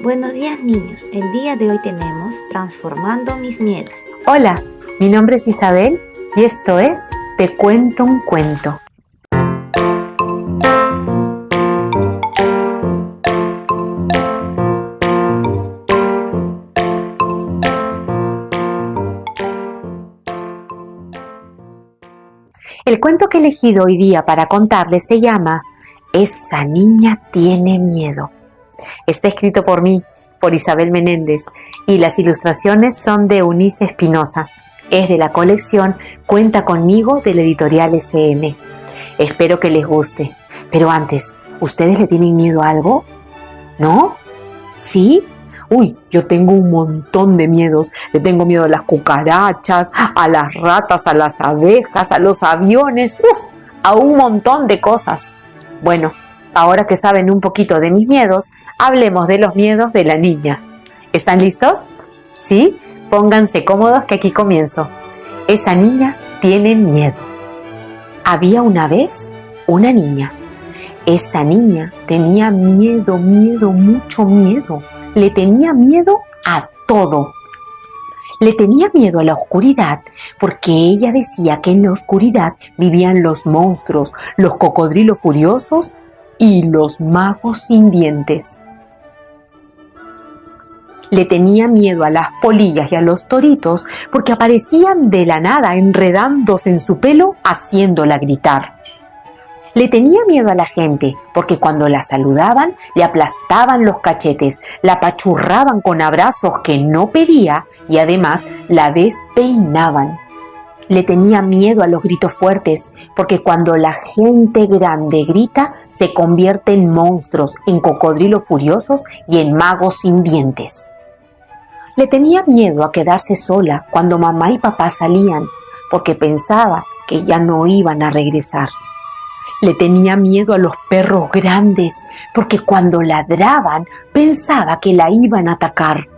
Buenos días niños, el día de hoy tenemos Transformando mis miedos. Hola, mi nombre es Isabel y esto es Te cuento un cuento. El cuento que he elegido hoy día para contarles se llama Esa niña tiene miedo. Está escrito por mí, por Isabel Menéndez, y las ilustraciones son de Eunice Espinosa. Es de la colección Cuenta conmigo de la editorial SM. Espero que les guste. Pero antes, ¿ustedes le tienen miedo a algo? ¿No? ¿Sí? Uy, yo tengo un montón de miedos. Le tengo miedo a las cucarachas, a las ratas, a las abejas, a los aviones, a un montón de cosas. Bueno, ahora que saben un poquito de mis miedos, hablemos de los miedos de la niña. ¿Están listos? ¿Sí? Pónganse cómodos que aquí comienzo. Esa niña tiene miedo. Había una vez una niña. Esa niña tenía miedo, mucho miedo. Le tenía miedo a todo. Le tenía miedo a la oscuridad porque ella decía que en la oscuridad vivían los monstruos, los cocodrilos furiosos y los magos sin dientes. Le tenía miedo a las polillas y a los toritos porque aparecían de la nada enredándose en su pelo haciéndola gritar. Le tenía miedo a la gente porque cuando la saludaban le aplastaban los cachetes, la apachurraban con abrazos que no pedía y además la despeinaban. Le tenía miedo a los gritos fuertes porque cuando la gente grande grita se convierte en monstruos, en cocodrilos furiosos y en magos sin dientes. Le tenía miedo a quedarse sola cuando mamá y papá salían porque pensaba que ya no iban a regresar. Le tenía miedo a los perros grandes porque cuando ladraban pensaba que la iban a atacar.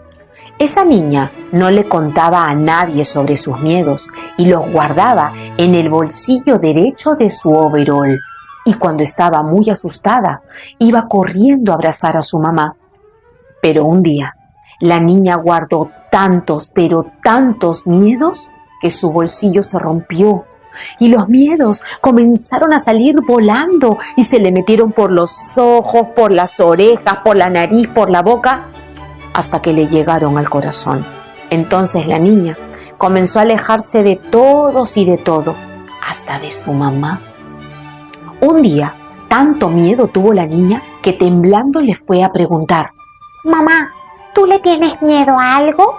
Esa niña no le contaba a nadie sobre sus miedos y los guardaba en el bolsillo derecho de su overol. Y cuando estaba muy asustada, iba corriendo a abrazar a su mamá. Pero un día, la niña guardó tantos, pero tantos miedos que su bolsillo se rompió. Y los miedos comenzaron a salir volando y se le metieron por los ojos, por las orejas, por la nariz, por la boca, hasta que le llegaron al corazón. Entonces la niña comenzó a alejarse de todos y de todo, hasta de su mamá. Un día, tanto miedo tuvo la niña que temblando le fue a preguntar: «Mamá, ¿tú le tienes miedo a algo?»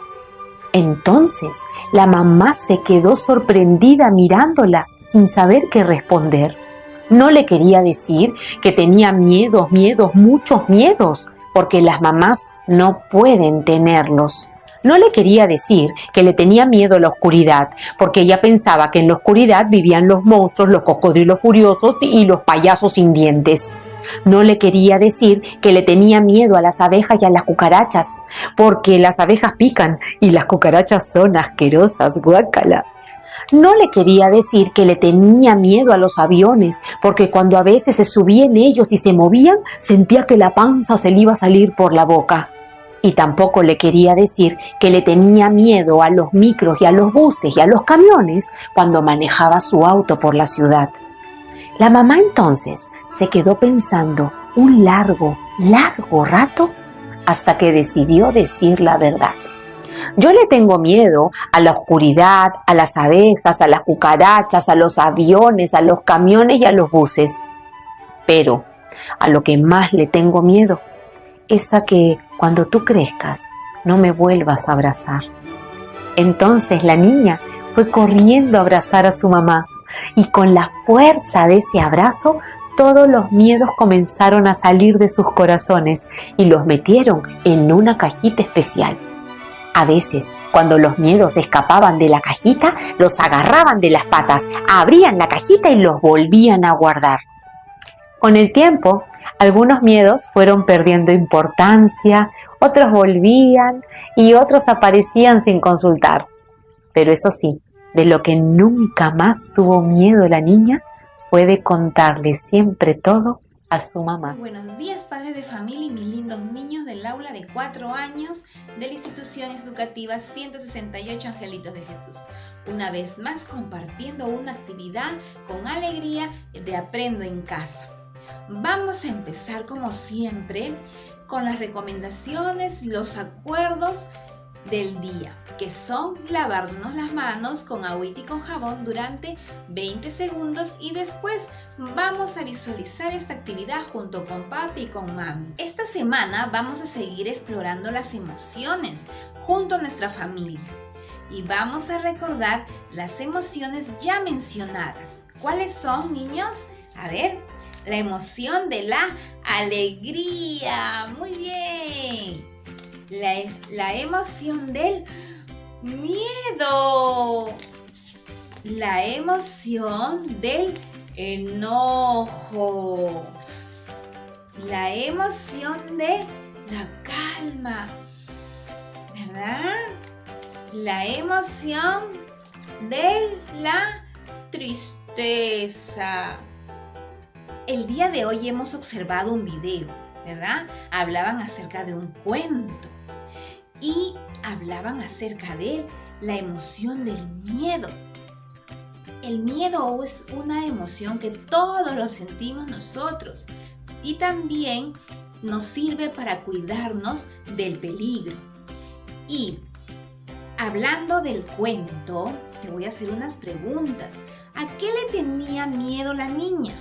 Entonces la mamá se quedó sorprendida mirándola sin saber qué responder. No le quería decir que tenía miedos, muchos miedos, porque las mamás no pueden tenerlos. No le quería decir que le tenía miedo a la oscuridad, porque ella pensaba que en la oscuridad vivían los monstruos, los cocodrilos furiosos y los payasos sin dientes. No le quería decir que le tenía miedo a las abejas y a las cucarachas, porque las abejas pican y las cucarachas son asquerosas, guácala. No le quería decir que le tenía miedo a los aviones, porque cuando a veces se subía en ellos y se movían, sentía que la panza se le iba a salir por la boca. Y tampoco le quería decir que le tenía miedo a los micros y a los buses y a los camiones cuando manejaba su auto por la ciudad. La mamá entonces se quedó pensando un largo rato hasta que decidió decir la verdad. Yo le tengo miedo a la oscuridad, a las abejas, a las cucarachas, a los aviones, a los camiones y a los buses. Pero a lo que más le tengo miedo es a que cuando tú crezcas no me vuelvas a abrazar. Entonces la niña fue corriendo a abrazar a su mamá. Y con la fuerza de ese abrazo, todos los miedos comenzaron a salir de sus corazones y los metieron en una cajita especial. A veces, cuando los miedos escapaban de la cajita, los agarraban de las patas, abrían la cajita y los volvían a guardar. Con el tiempo, algunos miedos fueron perdiendo importancia, otros volvían y otros aparecían sin consultar. Pero eso sí, de lo que nunca más tuvo miedo la niña fue de contarle siempre todo a su mamá. Muy buenos días, padres de familia y mis lindos niños del aula de 4 años de la institución educativa 168 Angelitos de Jesús. Una vez más compartiendo una actividad con alegría de Aprendo en Casa. Vamos a empezar como siempre con las recomendaciones, los acuerdos del día, que son lavarnos las manos con agüita y con jabón durante 20 segundos y después vamos a visualizar esta actividad junto con papi y con mami. Esta semana vamos a seguir explorando las emociones junto a nuestra familia y vamos a recordar las emociones ya mencionadas. ¿Cuáles son, niños? A ver, la emoción de la alegría. Muy bien. La emoción del miedo, la emoción del enojo, la emoción de la calma, ¿verdad? La emoción de la tristeza. El día de hoy hemos observado un video, ¿verdad? Hablaban acerca de un cuento y hablaban acerca de la emoción del miedo. El miedo es una emoción que todos lo sentimos nosotros y también nos sirve para cuidarnos del peligro. Y hablando del cuento, te voy a hacer unas preguntas. ¿A qué le tenía miedo la niña?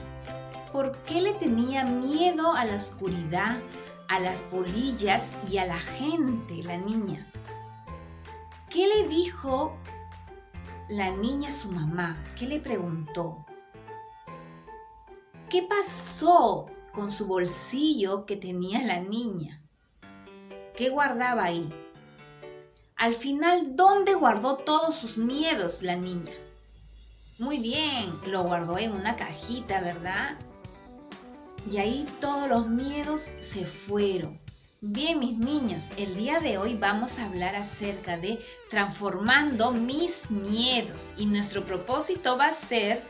¿Por qué le tenía miedo a la oscuridad, a las polillas y a la gente, la niña? ¿Qué le dijo la niña a su mamá? ¿Qué le preguntó? ¿Qué pasó con su bolsillo que tenía la niña? ¿Qué guardaba ahí? Al final, ¿dónde guardó todos sus miedos la niña? Muy bien, lo guardó en una cajita, ¿verdad? Y ahí todos los miedos se fueron. Bien, mis niños, el día de hoy vamos a hablar acerca de transformando mis miedos. Y nuestro propósito va a ser: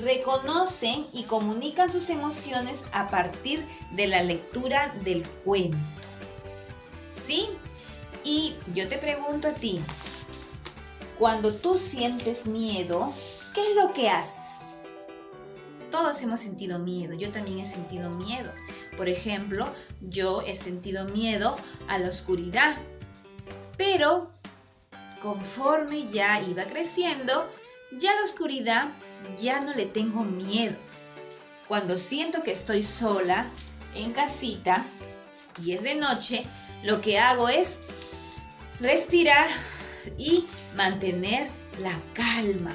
reconocen y comunican sus emociones a partir de la lectura del cuento. ¿Sí? Y yo te pregunto a ti, cuando tú sientes miedo, ¿qué es lo que haces? Todos hemos sentido miedo, yo también he sentido miedo. Por ejemplo, yo he sentido miedo a la oscuridad, pero conforme ya iba creciendo, ya a la oscuridad ya no le tengo miedo. Cuando siento que estoy sola en casita y es de noche, lo que hago es respirar y mantener la calma.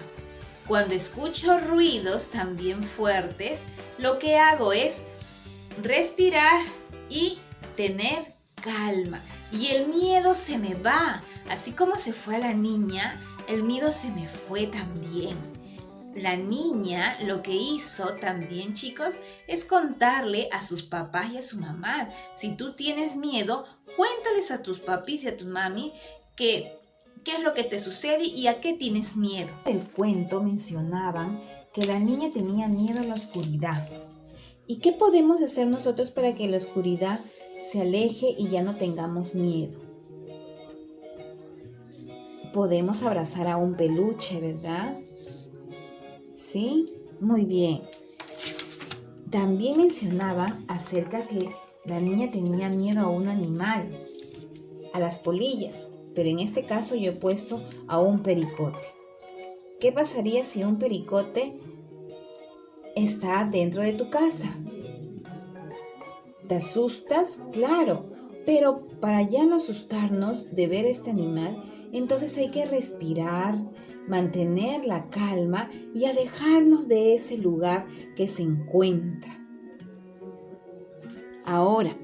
Cuando escucho ruidos también fuertes, lo que hago es respirar y tener calma. Y el miedo se me va. Así como se fue a la niña, el miedo se me fue también. La niña lo que hizo también, chicos, es contarle a sus papás y a su mamá. Si tú tienes miedo, cuéntales a tus papis y a tu mami qué es lo que te sucede y a qué tienes miedo. En el cuento mencionaban que la niña tenía miedo a la oscuridad. ¿Y qué podemos hacer nosotros para que la oscuridad se aleje y ya no tengamos miedo? Podemos abrazar a un peluche, ¿verdad? ¿Sí? Muy bien. También mencionaba acerca que la niña tenía miedo a un animal, a las polillas, pero en este caso yo he puesto a un pericote. ¿Qué pasaría si un pericote está dentro de tu casa? ¿Te asustas? Claro, pero para ya no asustarnos de ver este animal, entonces hay que respirar, mantener la calma y alejarnos de ese lugar que se encuentra. Ahora,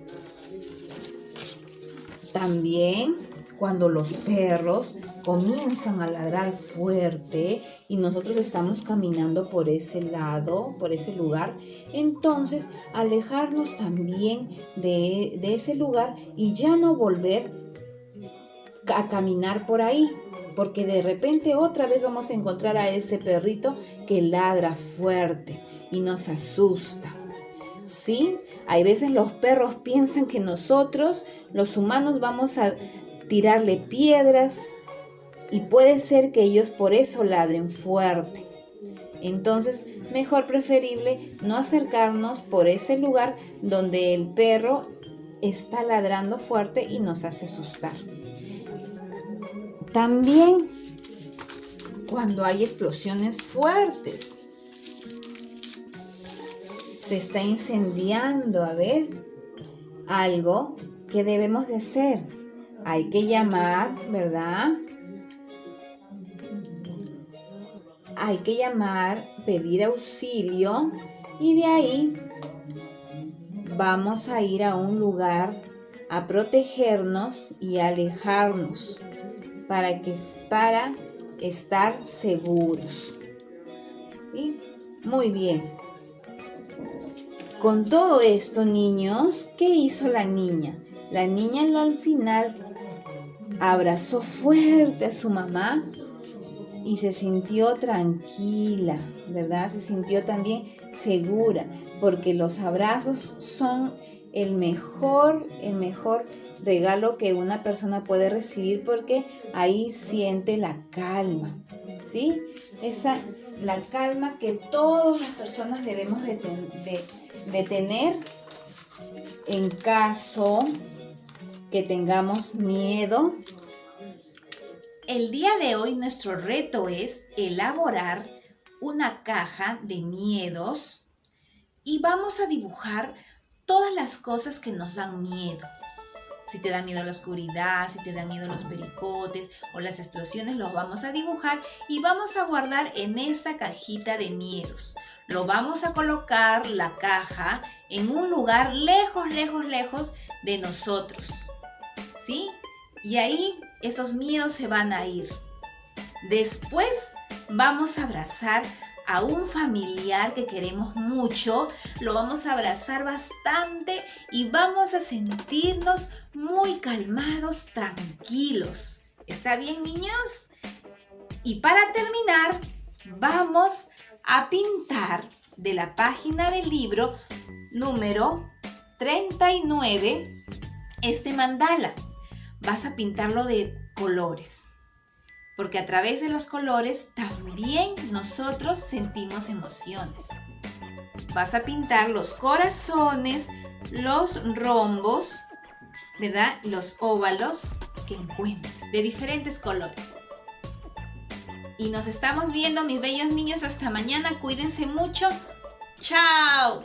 también cuando los perros comienzan a ladrar fuerte y nosotros estamos caminando por ese lado, por ese lugar, entonces alejarnos también de ese lugar y ya no volver a caminar por ahí. porque de repente otra vez vamos a encontrar a ese perrito que ladra fuerte y nos asusta. ¿Sí? Hay veces los perros piensan que nosotros, los humanos, vamos a tirarle piedras y puede ser que ellos por eso ladren fuerte. Entonces, mejor preferible no acercarnos por ese lugar donde el perro está ladrando fuerte y nos hace asustar. También cuando hay explosiones fuertes, se está incendiando, algo que debemos de hacer. Hay que llamar, ¿verdad? Hay que llamar, pedir auxilio y de ahí vamos a ir a un lugar a protegernos y alejarnos para estar seguros. ¿Sí? Muy bien. Con todo esto, niños, ¿qué hizo la niña? La niña al final abrazó fuerte a su mamá y se sintió tranquila, ¿verdad? Se sintió también segura, porque los abrazos son el mejor regalo que una persona puede recibir, porque ahí siente la calma, ¿sí? La calma que todas las personas debemos de tener en caso que tengamos miedo. El día de hoy nuestro reto es elaborar una caja de miedos y vamos a dibujar todas las cosas que nos dan miedo. Si te da miedo la oscuridad, si te da miedo los pericotes o las explosiones, los vamos a dibujar y vamos a guardar en esa cajita de miedos. Lo vamos a colocar la caja en un lugar lejos de nosotros, ¿sí? Y ahí esos miedos se van a ir. Después vamos a abrazar a un familiar que queremos mucho, lo vamos a abrazar bastante y vamos a sentirnos muy calmados, tranquilos. ¿Está bien, niños? Y para terminar, vamos a pintar de la página del libro número 39 este mandala. Vas a pintarlo de colores, porque a través de los colores también nosotros sentimos emociones. Vas a pintar los corazones, los rombos, ¿verdad? Los óvalos que encuentres de diferentes colores. Y nos estamos viendo, mis bellos niños, hasta mañana. Cuídense mucho. ¡Chao!